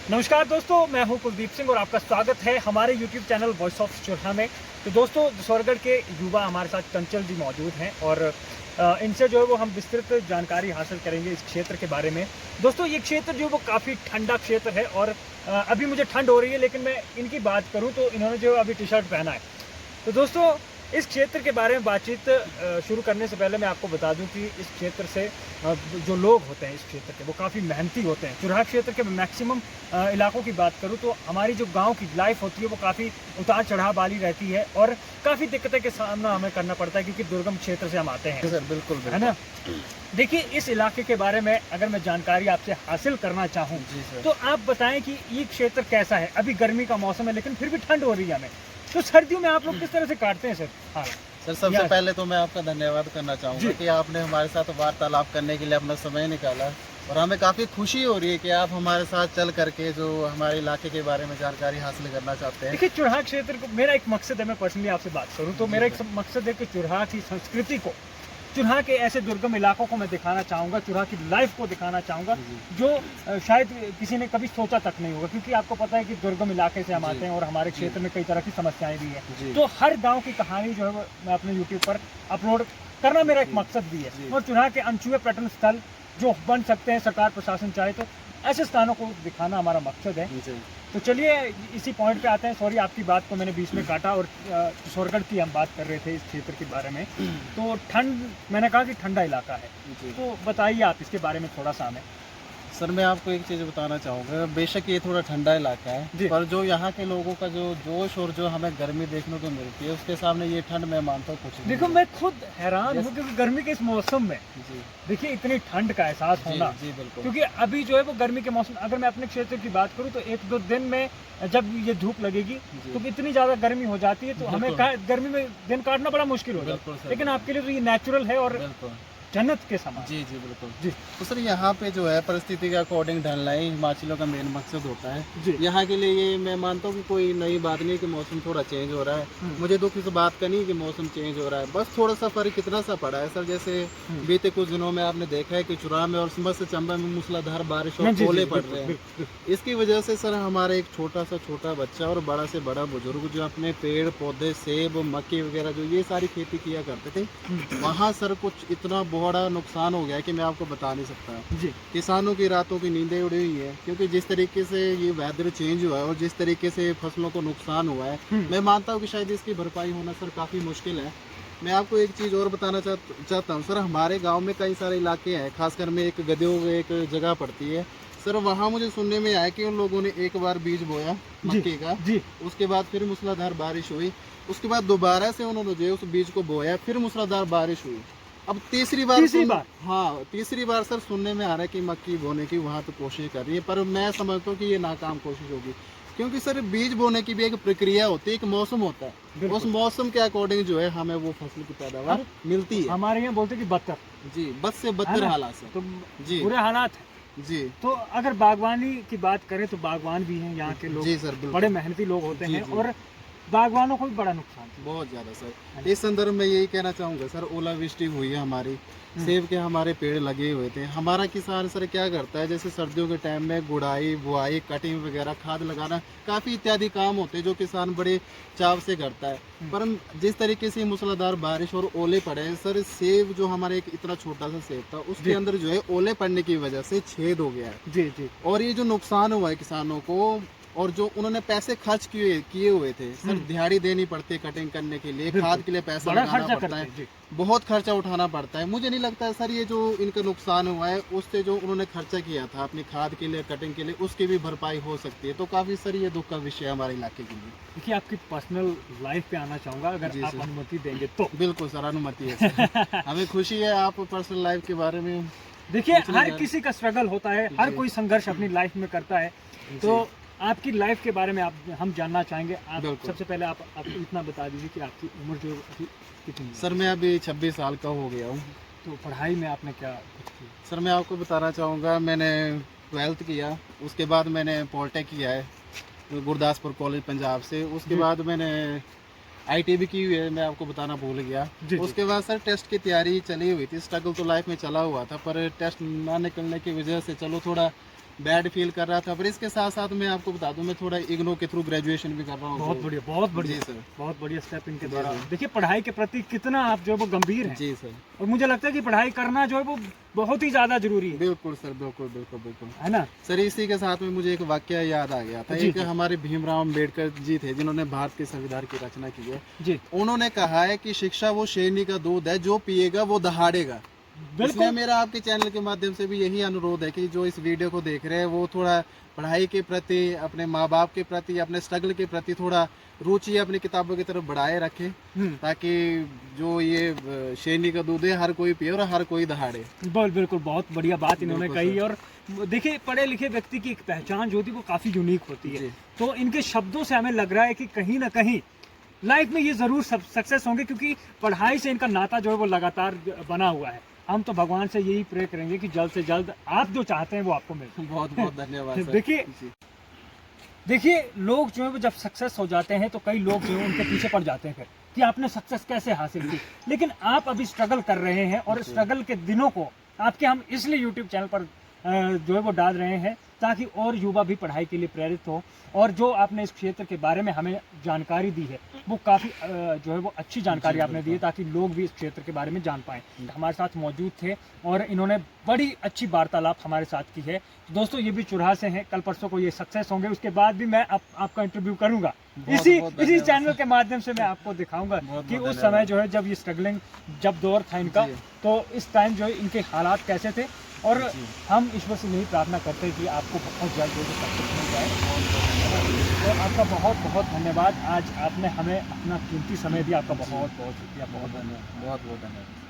नमस्कार दोस्तों, मैं हूं कुलदीप सिंह और आपका स्वागत है हमारे YouTube चैनल वॉइस ऑफ चुरहा में। तो दोस्तों, स्वर्गढ़ के युवा हमारे साथ चंचल जी मौजूद हैं और इनसे जो है वो हम विस्तृत जानकारी हासिल करेंगे इस क्षेत्र के बारे में। दोस्तों, ये क्षेत्र जो है वो काफ़ी ठंडा क्षेत्र है और अभी मुझे ठंड हो रही है, लेकिन मैं इनकी बात करूँ तो इन्होंने जो अभी टी शर्ट पहना है। तो दोस्तों, इस क्षेत्र के बारे में बातचीत शुरू करने से पहले मैं आपको बता दूं कि इस क्षेत्र से जो लोग होते हैं इस क्षेत्र के, वो काफ़ी मेहनती होते हैं। चुराहा क्षेत्र के मैक्सिमम इलाकों की बात करूं तो हमारी जो गांव की लाइफ होती है वो काफ़ी उतार चढ़ाव वाली रहती है और काफ़ी दिक्कतें के सामना हमें करना पड़ता है, क्योंकि दुर्गम क्षेत्र से हम आते हैं। सर बिल्कुल है ना। देखिए, इस इलाके के बारे में अगर मैं जानकारी आपसे हासिल करना चाहूँ तो आप बताएं कि ये क्षेत्र कैसा है। अभी गर्मी का मौसम है, लेकिन फिर भी ठंड हो रही है हमें। तो सर्दियों में आप लोग किस तरह से काटते हैं सर? हाँ सर, सबसे पहले तो मैं आपका धन्यवाद करना चाहूँगा कि आपने हमारे साथ वार्तालाप करने के लिए अपना समय निकाला और हमें काफ़ी खुशी हो रही है कि आप हमारे साथ चल करके जो हमारे इलाके के बारे में जानकारी हासिल करना चाहते हैं। देखिए, चुराहा क्षेत्र को मेरा एक मकसद है, मैं पर्सनली आपसे बात करूं तो मेरा एक मकसद है कि चुराहा की संस्कृति को, चुराहा के ऐसे दुर्गम इलाकों को मैं दिखाना चाहूँगा, चुराहा की लाइफ को दिखाना चाहूँगा जो शायद किसी ने कभी सोचा तक नहीं होगा, क्योंकि आपको पता है कि दुर्गम इलाके से हम आते हैं और हमारे क्षेत्र में कई तरह की समस्याएं भी हैं। तो हर गांव की कहानी जो है मैं अपने यूट्यूब पर अपलोड करना मेरा एक मकसद भी है। और चुराहा के अनछुए पर्यटन स्थल जो बन सकते हैं, सरकार प्रशासन चाहे तो ऐसे स्थानों को दिखाना हमारा मकसद है। तो चलिए इसी पॉइंट पे आते हैं। सॉरी, आपकी बात को मैंने बीच में काटा। और स्वर्गढ़ की हम बात कर रहे थे इस क्षेत्र के बारे में। तो ठंड, मैंने कहा कि ठंडा इलाका है, तो बताइए आप इसके बारे में थोड़ा सा हमें। सर, मैं आपको एक चीज़ बताना चाहूँगा। बेशक ये थोड़ा ठंडा इलाका है, पर जो यहाँ के लोगों का जो जोश और जो हमें गर्मी देखने को मिलती है, उसके सामने ये ठंड मैं मानता हूँ कुछ नहीं। देखो, मैं खुद हैरान हूँ क्योंकि गर्मी के इस मौसम में देखिए इतनी ठंड का एहसास होना। जी बिल्कुल। क्योंकि अभी जो है वो गर्मी के मौसम, अगर मैं अपने क्षेत्र की बात करूँ तो एक दो दिन में जब ये धूप लगेगी तो इतनी ज़्यादा गर्मी हो जाती है, तो हमें गर्मी में दिन काटना बड़ा मुश्किल हो जाता है। लेकिन आपके लिए तो ये नेचुरल है और जन्नत के समान। जी बिल्कुल जी। तो सर, यहाँ पे जो है परिस्थिति के अकॉर्डिंग ढलना ही हिमाचलियों का मेन मकसद होता है। यहाँ के लिए ये मैं मानता हूँ कि कोई नई बात नहीं कि मौसम थोड़ा चेंज हो रहा है। मुझे दुख इस बात का नहीं कि मौसम चेंज हो रहा है, बस थोड़ा सा फर्क कितना सा पड़ा है सर। जैसे बीते कुछ दिनों में आपने देखा है कि चुराहा में और मत्स्य चंबा में मूसलाधार बारिश और ओले पड़ रहे हैं। इसकी वजह से सर हमारे एक छोटा बच्चा और बड़ा से बड़ा बुजुर्ग जो अपने पेड़ पौधे, सेब, मक्की वगैरह जो ये सारी खेती किया करते थे, वहाँ सर कुछ इतना बड़ा नुकसान हो गया है कि मैं आपको बता नहीं सकता। किसानों की रातों की नींदें उड़ी हुई है, क्योंकि जिस तरीके से ये वेदर चेंज हुआ है और जिस तरीके से फसलों को नुकसान हुआ है, मैं मानता हूँ कि शायद इसकी भरपाई होना सर काफ़ी मुश्किल है। मैं आपको एक चीज़ और बताना चाहता हूँ सर। हमारे गांव में कई सारे इलाके हैं, खासकर में एक गदेओ एक जगह पड़ती है सर। वहाँ मुझे सुनने में आया कि उन लोगों ने एक बार बीज बोया मक्के का, उसके बाद फिर मूसलाधार बारिश हुई, उसके बाद दोबारा से उन्होंने जो उस बीज को बोया, फिर मूसलाधार बारिश हुई। अब तीसरी बार तीसरी बार सर सुनने में आ रहा है कि मक्की बोने की वहाँ तो कोशिश कर रही है, पर मैं समझता हूँ कि ये नाकाम कोशिश होगी, क्योंकि सर बीज बोने की भी एक प्रक्रिया होती है, एक मौसम होता है। उस मौसम के अकॉर्डिंग जो है हमें वो फसल की पैदावार मिलती है। हमारे यहाँ बोलते कि बदतर, जी, बद से बदतर हालात से, तो जी बुरे हालात है। जी। तो अगर बागवानी की बात करें तो बागवान भी हैं यहाँ के लोग। जी सर, बड़े मेहनती लोग होते हैं और बागवानों को भी बड़ा नुकसान बहुत ज़्यादा सर। इस संदर्भ में यही कहना चाहूँगा सर, ओलावृष्टि हुई है हमारी, सेब के हमारे पेड़ लगे हुए थे। हमारा किसान सर क्या करता है, जैसे सर्दियों के टाइम में गुड़ाई, बुआई, कटिंग वगैरह, खाद लगाना, काफ़ी इत्यादि काम होते हैं जो किसान बड़े चाव से करता है। पर जिस तरीके से मूसलाधार बारिश और ओले पड़े हैं सर, सेब जो हमारे एक इतना छोटा सा सेब था उसके अंदर जो है ओले पड़ने की वजह से छेद हो गया है। जी। और ये जो नुकसान हुआ है किसानों को, और जो उन्होंने पैसे खर्च किए हुए थे सर, दिहाड़ी देनी पड़ती है कटिंग करने के लिए, खाद के लिए पैसा लगाना पड़ता है, बहुत खर्चा उठाना पड़ता है। मुझे नहीं लगता है सर ये जो इनका नुकसान हुआ है उससे जो उन्होंने खर्चा किया था अपनी खाद के लिए, कटिंग के लिए, उसकी भी भरपाई हो सकती है। तो काफ़ी सर ये दुख का विषय है हमारे इलाके के लिए। देखिए, आपकी पर्सनल लाइफ पे आना चाहूँगा, अगर आप अनुमति देंगे तो। बिल्कुल सर, अनुमति है सर। हमें खुशी है आप पर्सनल लाइफ के बारे में। देखिए, हर किसी का स्ट्रगल होता है, हर कोई संघर्ष अपनी लाइफ में करता है। तो आपकी लाइफ के बारे में हम जानना चाहेंगे। आप सबसे पहले आप इतना बता दीजिए कि आपकी उम्र जो कितनी है? सर, मैं अभी 26 साल का हो गया हूँ। तो पढ़ाई में आपने क्या कुछ किया? सर, मैं आपको बताना चाहूँगा, मैंने 12th किया, उसके बाद मैंने पॉलिटेक किया है गुरदासपुर कॉलेज पंजाब से, उसके बाद मैंने ITI भी की हुई है, मैं आपको बताना भूल गया। उसके बाद सर टेस्ट की तैयारी चली हुई थी, स्ट्रगल तो लाइफ में चला हुआ था, पर टेस्ट ना निकलने की वजह से चलो थोड़ा बैड फील कर रहा था। पर इसके साथ साथ मैं आपको बता दूं, मैं थोड़ा इग्नो के थ्रू ग्रेजुएशन भी कर रहा हूँ। बहुत बढ़िया, बहुत बढ़िया जी सर, बहुत बढ़िया स्टेप इनके जी द्वारा। सर। देखिए पढ़ाई के प्रति कितना आप जो है वो गंभीर हैं। जी सर, और मुझे लगता है कि पढ़ाई करना जो है वो बहुत ही ज्यादा जरूरी है। बिल्कुल सर, बिल्कुल बिल्कुल बिल्कुल, है ना। सर इसी के साथ में मुझे एक वाक्य याद आ गया था। जी, एक जी। हमारे भीमराव अम्बेडकर जी थे, जिन्होंने भारत के संविधान की रचना की है। जी उन्होंने कहा है कि शिक्षा वो शेरनी का दूध है, जो पिएगा वो दहाड़ेगा। इसलिए बिल्कुल। मेरा आपके चैनल के माध्यम से भी यही अनुरोध है कि जो इस वीडियो को देख रहे हैं वो थोड़ा पढ़ाई के प्रति, अपने माँ बाप के प्रति, अपने स्ट्रगल के प्रति थोड़ा रुचि अपनी किताबों की तरफ बढ़ाए रखें, ताकि जो ये शेरनी का दूध है हर कोई पिए और हर कोई दहाड़े। बिल्कुल बहुत बढ़िया बात इन्होंने बिल्कुल कही। सर। और देखिए पढ़े लिखे व्यक्ति की एक पहचान जो होती है वो काफी यूनिक होती है। जी। तो इनके शब्दों से हमें लग रहा है कि कहीं ना कहीं लाइफ में ये जरूर सक्सेस होंगे, क्योंकि पढ़ाई से इनका नाता जो है वो लगातार बना हुआ है। हम तो भगवान से यही प्रे करेंगे कि जल्द से जल्द आप जो चाहते हैं वो आपको मिले। बहुत बहुत धन्यवाद सर। देखिए लोग जो है वो जब सक्सेस हो जाते हैं तो कई लोग जो है उनके पीछे पड़ जाते हैं फिर कि आपने सक्सेस कैसे हासिल की। लेकिन आप अभी स्ट्रगल कर रहे हैं और स्ट्रगल के दिनों को आपके हम इसलिए यूट्यूब चैनल पर जो है वो डाल रहे हैं ताकि और युवा भी पढ़ाई के लिए प्रेरित हो। और जो आपने इस क्षेत्र के बारे में हमें जानकारी दी है वो काफ़ी जो है वो अच्छी जानकारी आपने दी है, ताकि लोग भी इस क्षेत्र के बारे में जान पाएँ। हमारे साथ मौजूद थे और इन्होंने बड़ी अच्छी वार्तालाप हमारे साथ की है। दोस्तों ये भी चुराहा से हैं, कल परसों को ये सक्सेस होंगे, उसके बाद भी मैं आपका इंटरव्यू करूंगा इसी चैनल के माध्यम से। मैं आपको दिखाऊंगा कि उस समय जो है जब ये स्ट्रगलिंग जब दौर था इनका, तो इस टाइम जो है इनके हालात कैसे थे। और हम ईश्वर से यही प्रार्थना करते हैं कि आपको बहुत जल्द जो सक्सेस मिल जाए। और आपका बहुत बहुत धन्यवाद। आज आपने हमें अपना कीमती समय दिया, आपका बहुत बहुत शुक्रिया। बहुत धन्यवाद। बहुत बहुत धन्यवाद।